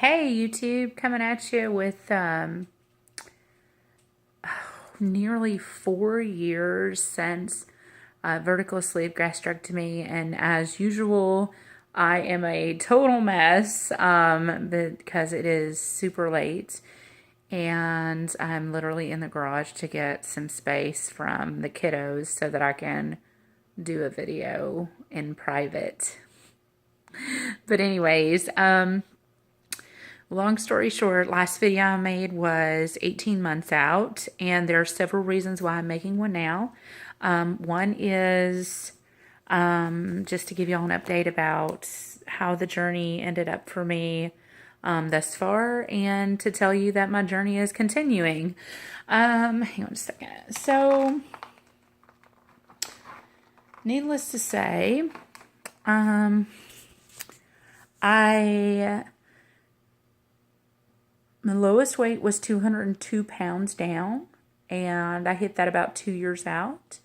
Hey YouTube, coming at you with nearly 4 years since vertical sleeve gastrectomy, and as usual, I am a total mess because it is super late, and I'm literally in the garage to get some space from the kiddos so that I can do a video in private. But anyways, long story short, last video I made was 18 months out, and there are several reasons why I'm making one now. One is just to give y'all an update about how the journey ended up for me thus far, and to tell you that my journey is continuing. Hang on a second. So, needless to say, my lowest weight was 202 pounds down, and I hit that about 2 years out.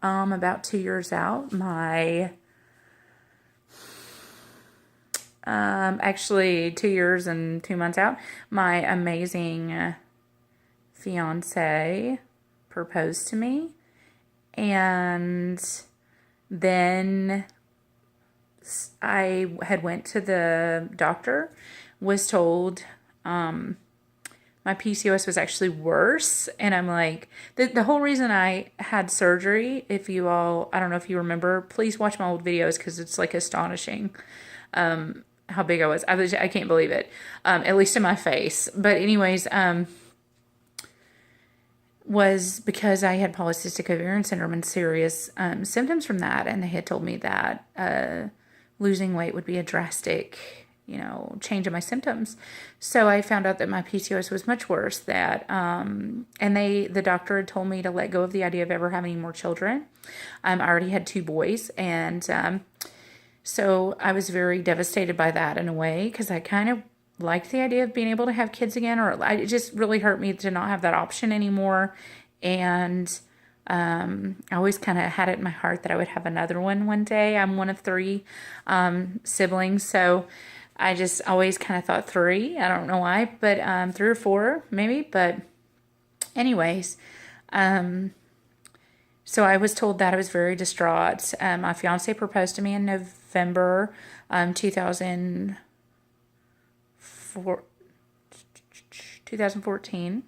About 2 years out, actually 2 years and 2 months out, my amazing fiance proposed to me, and then I had went to the doctor, was told my PCOS was actually worse, and I'm like, the whole reason I had surgery, if you all, I don't know if you remember, please watch my old videos because it's like astonishing how big I was. I can't believe it, at least in my face. But anyways, was because I had polycystic ovarian syndrome and serious symptoms from that, and they had told me that losing weight would be a drastic, change in my symptoms. So I found out that my PCOS was much worse. And the doctor had told me to let go of the idea of ever having any more children. I already had 2 boys, and so I was very devastated by that in a way, because I kind of liked the idea of being able to have kids again, or it just really hurt me to not have that option anymore. And I always kind of had it in my heart that I would have another one day. I'm one of 3 siblings, so I just always kind of thought 3. I don't know why, but 3 or 4 maybe. But anyways, so I was told that. I was very distraught. My fiance proposed to me in November 2014.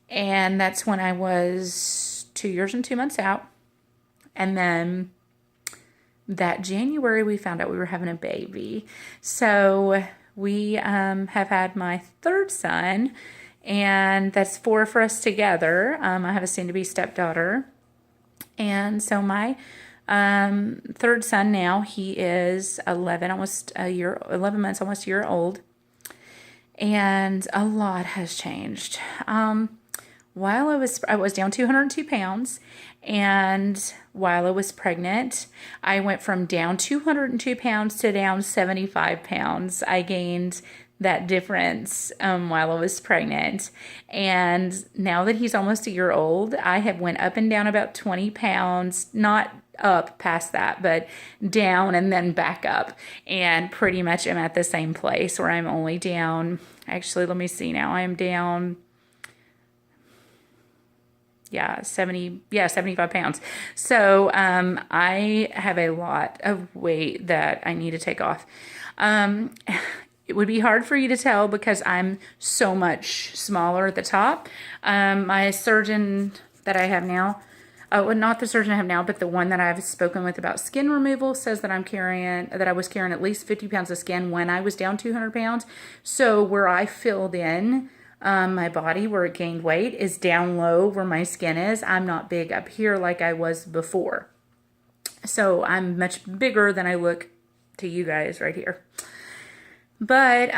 And that's when I was 2 years and 2 months out. And then that January, we found out we were having a baby. So we have had my 3rd son, and that's 4 for us together. I have a soon-to-be stepdaughter. And so my 3rd son now, he is 11 months, almost a year old. And a lot has changed. While I was down 202 pounds, and while I was pregnant, I went from down 202 pounds to down 75 pounds. I gained that difference while I was pregnant. And now that he's almost a year old, I have went up and down about 20 pounds, not up past that, but down and then back up, and pretty much am at the same place where I'm only down, actually, let me see now, I am down 75 pounds. So I have a lot of weight that I need to take off. It would be hard for you to tell because I'm so much smaller at the top. My surgeon that I have now, well, not the surgeon I have now, but the one that I've spoken with about skin removal, says that I was carrying at least 50 pounds of skin when I was down 200 pounds. So where I filled in my body, where it gained weight, is down low where my skin is. I'm not big up here like I was before. So I'm much bigger than I look to you guys right here. But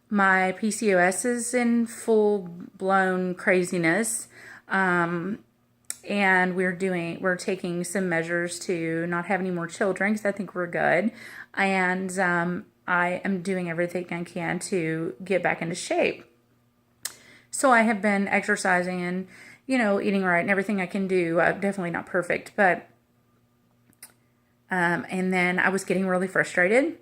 my PCOS is in full-blown craziness. And we're taking some measures to not have any more children, because I think we're good. And I am doing everything I can to get back into shape. So I have been exercising and, eating right and everything I can do. Definitely not perfect, but, and then I was getting really frustrated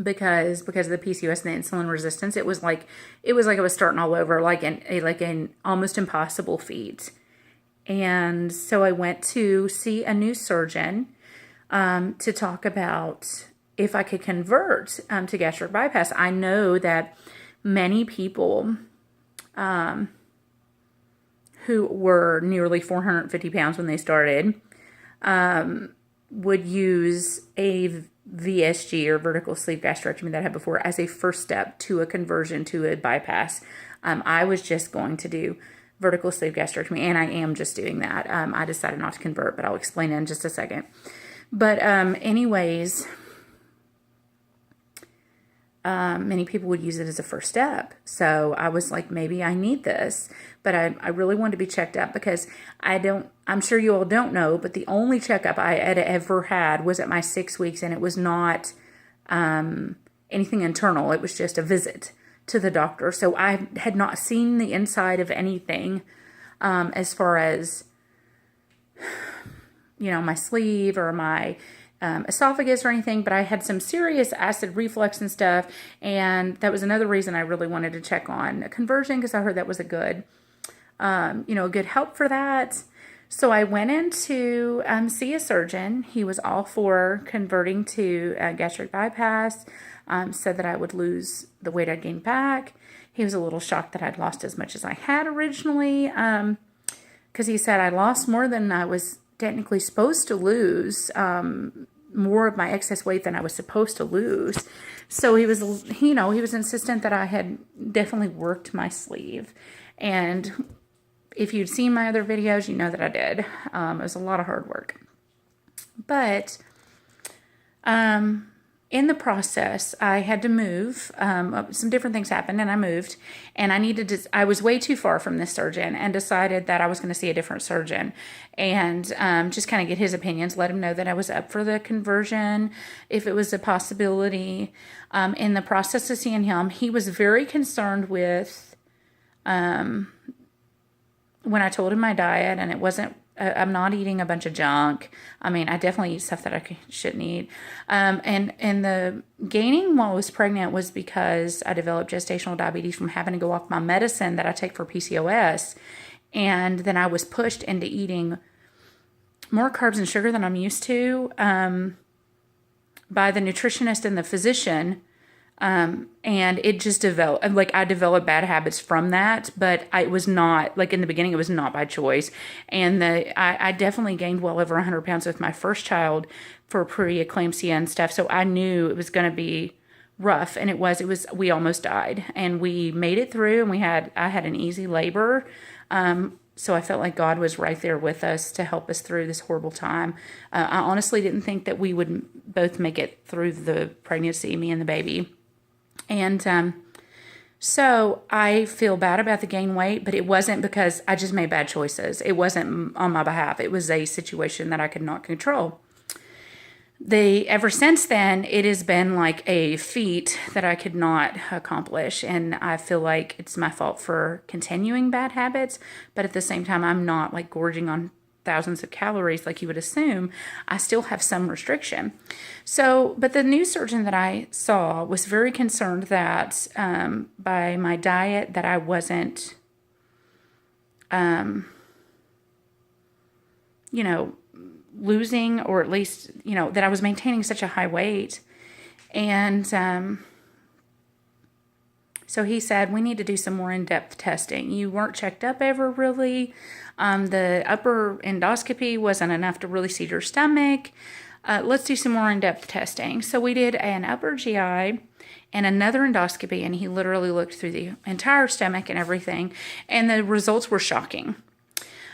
because of the PCOS and the insulin resistance. It was like I was starting all over, like an almost impossible feat. And so I went to see a new surgeon to talk about if I could convert to gastric bypass. I know that many people who were nearly 450 pounds when they started would use a VSG, or vertical sleeve gastrectomy, that I had before, as a first step to a conversion to a bypass. I was just going to do vertical sleeve gastrectomy, and I am just doing that. I decided not to convert, but I'll explain in just a second. But anyways, many people would use it as a first step. So I was like, maybe I need this. But I really wanted to be checked up, because I'm sure you all don't know, but the only checkup I had ever had was at my 6 weeks, and it was not anything internal. It was just a visit to the doctor. So I had not seen the inside of anything as far as, my sleeve or my esophagus or anything, but I had some serious acid reflux and stuff, and that was another reason I really wanted to check on a conversion, because I heard that was a good, a good help for that. So I went in to see a surgeon. He was all for converting to gastric bypass, said that I would lose the weight I'd gained back. He was a little shocked that I'd lost as much as I had originally, because he said I lost more than I was technically supposed to lose, more of my excess weight than I was supposed to lose. So he was, he was insistent that I had definitely worked my sleeve. And if you'd seen my other videos, you know that I did. It was a lot of hard work. But in the process, I had to move. Some different things happened, and I moved. And I was way too far from this surgeon, and decided that I was going to see a different surgeon, and just kind of get his opinions, let him know that I was up for the conversion, if it was a possibility. In the process of seeing him, he was very concerned with when I told him my diet, and it wasn't, I'm not eating a bunch of junk. I mean, I definitely eat stuff that I shouldn't eat. And the gaining while I was pregnant was because I developed gestational diabetes from having to go off my medicine that I take for PCOS. And then I was pushed into eating more carbs and sugar than I'm used to by the nutritionist and the physician. And it just developed, I developed bad habits from that, but it was not, in the beginning, it was not by choice. And I definitely gained well over 100 pounds with my first child for preeclampsia and stuff. So I knew it was going to be rough, and we almost died, and we made it through, and I had an easy labor. So I felt like God was right there with us to help us through this horrible time. I honestly didn't think that we would both make it through the pregnancy, me and the baby. And so I feel bad about the gain weight, but it wasn't because I just made bad choices. It wasn't on my behalf. It was a situation that I could not control. Ever since then, it has been like a feat that I could not accomplish. And I feel like it's my fault for continuing bad habits. But at the same time, I'm not gorging on thousands of calories like you would assume. I still have some restriction. So, but the new surgeon that I saw was very concerned that by my diet that I wasn't, losing, or at least, that I was maintaining such a high weight. And so he said, we need to do some more in-depth testing. You weren't checked up ever, really. The upper endoscopy wasn't enough to really see your stomach. Let's do some more in-depth testing. So we did an upper GI and another endoscopy, and he literally looked through the entire stomach and everything, and the results were shocking.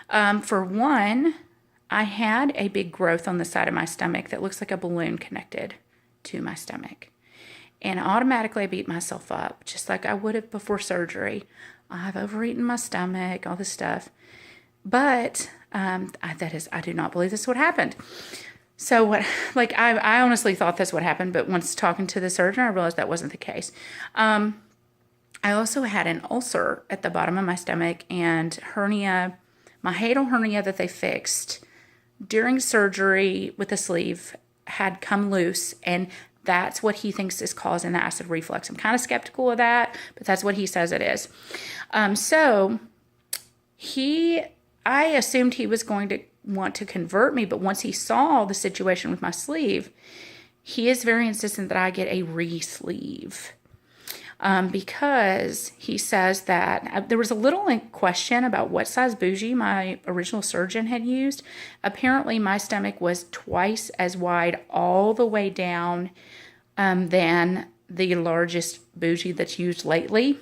For one, I had a big growth on the side of my stomach that looks like a balloon connected to my stomach. And automatically I beat myself up, just like I would have before surgery. I've overeaten my stomach, all this stuff. But I do not believe this is what happened. So I honestly thought that's what happened, but once talking to the surgeon, I realized that wasn't the case. I also had an ulcer at the bottom of my stomach, and hernia, my hiatal hernia that they fixed during surgery with the sleeve had come loose, and that's what he thinks is causing the acid reflux. I'm kind of skeptical of that, but that's what he says it is. So I assumed he was going to want to convert me, but once he saw the situation with my sleeve, he is very insistent that I get a re-sleeve. Because he says that there was a little question about what size bougie my original surgeon had used. Apparently, my stomach was twice as wide all the way down than the largest bougie that's used lately.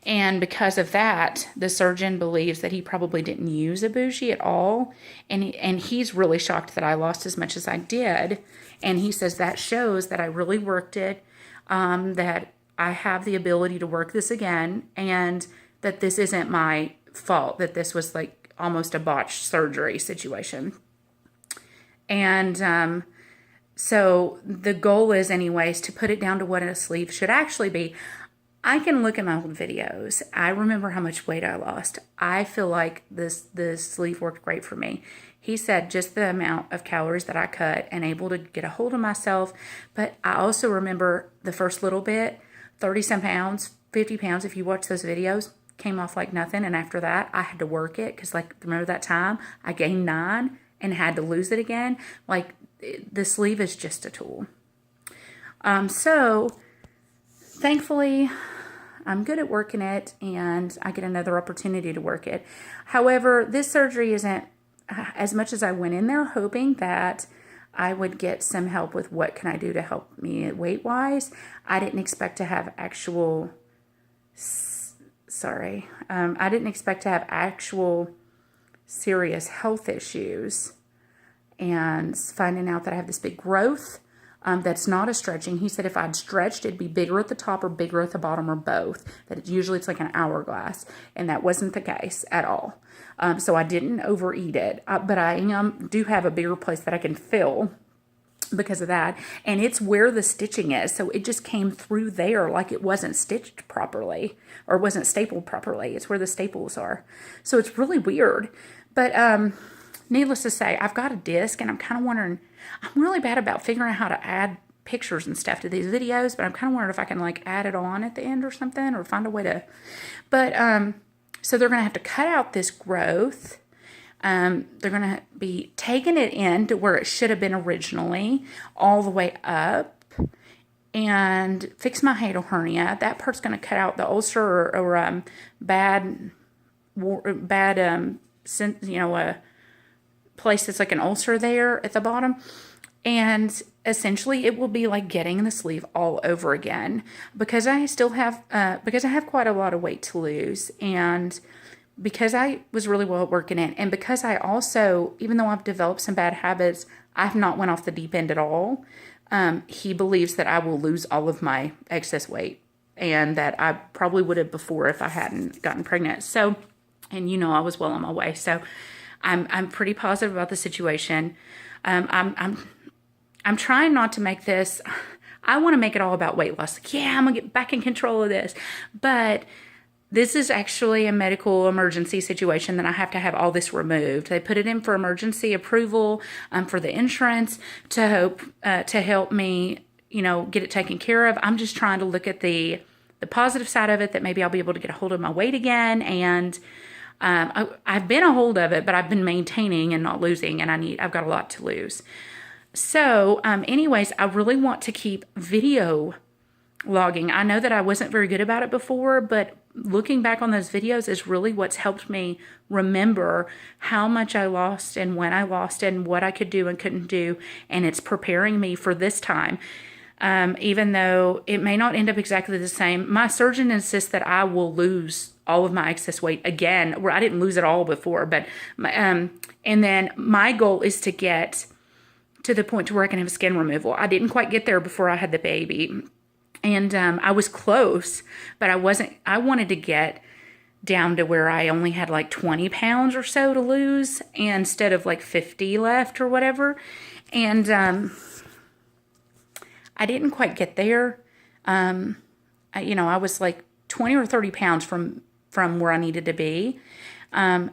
And because of that, the surgeon believes that he probably didn't use a bougie at all. And he's really shocked that I lost as much as I did. And he says that shows that I really worked it, that I have the ability to work this again, and that this isn't my fault, that this was like almost a botched surgery situation. And so the goal is anyways to put it down to what a sleeve should actually be. I can look at my old videos. I remember how much weight I lost. I feel like this sleeve worked great for me. He said just the amount of calories that I cut and able to get a hold of myself. But I also remember the first little bit, 30-some pounds, 50 pounds, if you watch those videos, came off like nothing. And after that, I had to work it because, like, remember that time I gained 9 and had to lose it again? Like, the sleeve is just a tool. So, thankfully, I'm good at working it, and I get another opportunity to work it. However, this surgery isn't, as much as I went in there hoping that I would get some help with what can I do to help me weight-wise, I didn't expect to have actual serious health issues. And finding out that I have this big growth that's not a stretching. He said if I'd stretched, it'd be bigger at the top or bigger at the bottom or both. That usually it's like an hourglass. And that wasn't the case at all. So I didn't overeat it. But I do have a bigger place that I can fill because of that. And it's where the stitching is. So it just came through there like it wasn't stitched properly or wasn't stapled properly. It's where the staples are. So it's really weird. But needless to say, I've got a disc and I'm kind of wondering, I'm really bad about figuring out how to add pictures and stuff to these videos, but I'm kind of wondering if I can like add it on at the end or something or find a way to, but so they're going to have to cut out this growth. They're going to be taking it in to where it should have been originally, all the way up, and fix my hiatal hernia. That part's going to cut out the ulcer or bad, place that's like an ulcer there at the bottom. And essentially it will be like getting the sleeve all over again because I still have, because I have quite a lot of weight to lose, and because I was really well at working it, and because I also, even though I've developed some bad habits, I've not went off the deep end at all. He believes that I will lose all of my excess weight, and that I probably would have before if I hadn't gotten pregnant. So, and I was well on my way. So I'm pretty positive about the situation. I'm trying not to make this, I want to make it all about weight loss. Like, yeah, I'm going to get back in control of this. But this is actually a medical emergency situation that I have to have all this removed. They put it in for emergency approval for the insurance to help me, get it taken care of. I'm just trying to look at the positive side of it, that maybe I'll be able to get a hold of my weight again. And I've been a hold of it, but I've been maintaining and not losing, and I've got a lot to lose. So, anyways, I really want to keep video logging. I know that I wasn't very good about it before, but looking back on those videos is really what's helped me remember how much I lost and when I lost and what I could do and couldn't do. And it's preparing me for this time. Even though it may not end up exactly the same, my surgeon insists that I will lose all of my excess weight again, where I didn't lose it all before. But, and then my goal is to get to the point to where I can have a skin removal. I didn't quite get there before I had the baby. And I was close, but I wanted to get down to where I only had like 20 pounds or so to lose instead of like 50 left or whatever. And I didn't quite get there. I was like 20 or 30 pounds from where I needed to be. And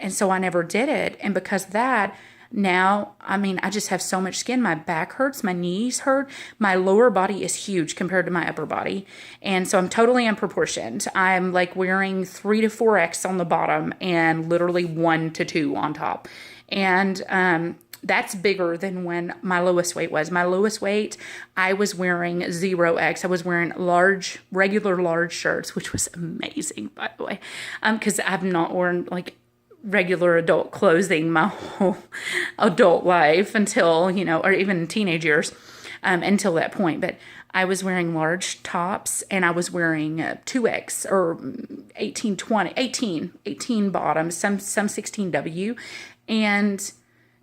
so I never did it. And because of that, now, I mean, I just have so much skin. My back hurts, my knees hurt. My lower body is huge compared to my upper body. And so I'm totally unproportioned. I'm like wearing 3 to 4X on the bottom and literally 1 to 2 on top. And that's bigger than when my lowest weight was. My lowest weight, I was wearing 0X. I was wearing regular large shirts, which was amazing, by the way, because I've not worn like regular adult clothing my whole adult life until, or even teenage years, until that point. But I was wearing large tops, and I was wearing 2X or 18 bottoms, some 16W. And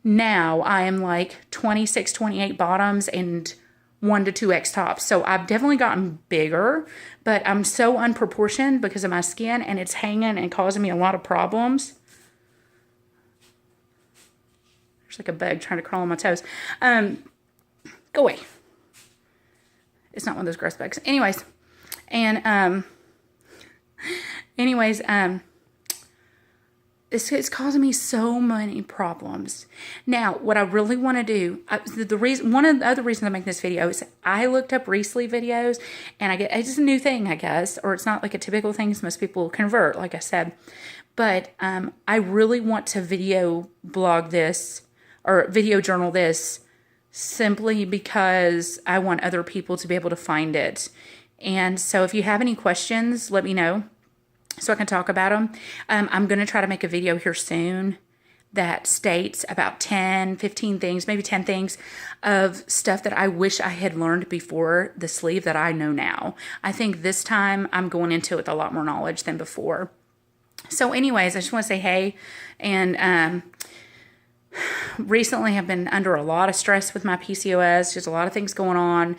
now I am like 26, 28 bottoms and 1 to 2X tops. So I've definitely gotten bigger, but I'm so unproportioned because of my skin, and it's hanging and causing me a lot of problems. There's like a bug trying to crawl on my toes. Go away. It's not one of those gross bugs. Anyways, it's causing me so many problems. Now, what I really want to do, one of the other reasons I'm making this video is I looked up Reese-Lee videos, and it's a new thing, I guess, or it's not like a typical thing, so most people convert, like I said. But I really want to video blog this, or video journal this, simply because I want other people to be able to find it. And so if you have any questions, let me know so I can talk about them. I'm going to try to make a video here soon that states about 10, 15 things, maybe 10 things of stuff that I wish I had learned before the sleeve that I know now. I think this time I'm going into it with a lot more knowledge than before. So anyways, I just want to say hey, and recently I've been under a lot of stress with my PCOS. There's a lot of things going on.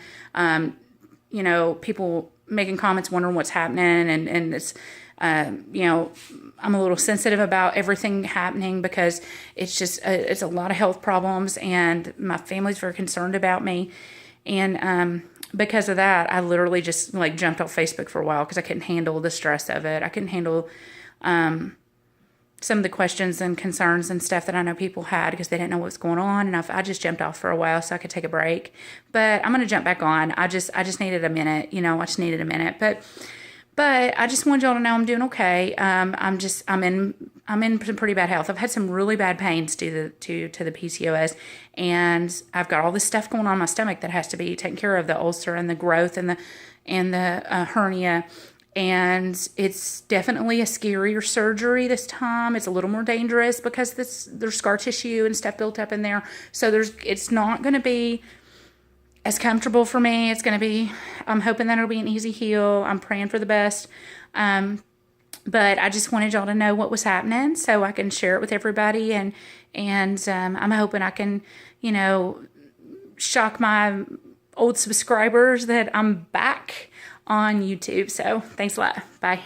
People making comments, wondering what's happening, and it's, I'm a little sensitive about everything happening because it's just, it's a lot of health problems, and my family's very concerned about me. And because of that, I literally just like jumped off Facebook for a while because I couldn't handle the stress of it. I couldn't handle some of the questions and concerns and stuff that I know people had because they didn't know what's going on. And I just jumped off for a while so I could take a break. But I'm going to jump back on. I just needed a minute. I just needed a minute. But I just wanted y'all to know I'm doing okay. I'm in some pretty bad health. I've had some really bad pains due to the PCOS, and I've got all this stuff going on in my stomach that has to be taken care of, the ulcer and the growth and the hernia. And it's definitely a scarier surgery this time. It's a little more dangerous because there's scar tissue and stuff built up in there. So it's not going to be as comfortable for me. It's going to be, I'm hoping that it'll be an easy heal. I'm praying for the best. But I just wanted y'all to know what was happening so I can share it with everybody. And I'm hoping I can, shock my old subscribers that I'm back on YouTube. So thanks a lot. Bye.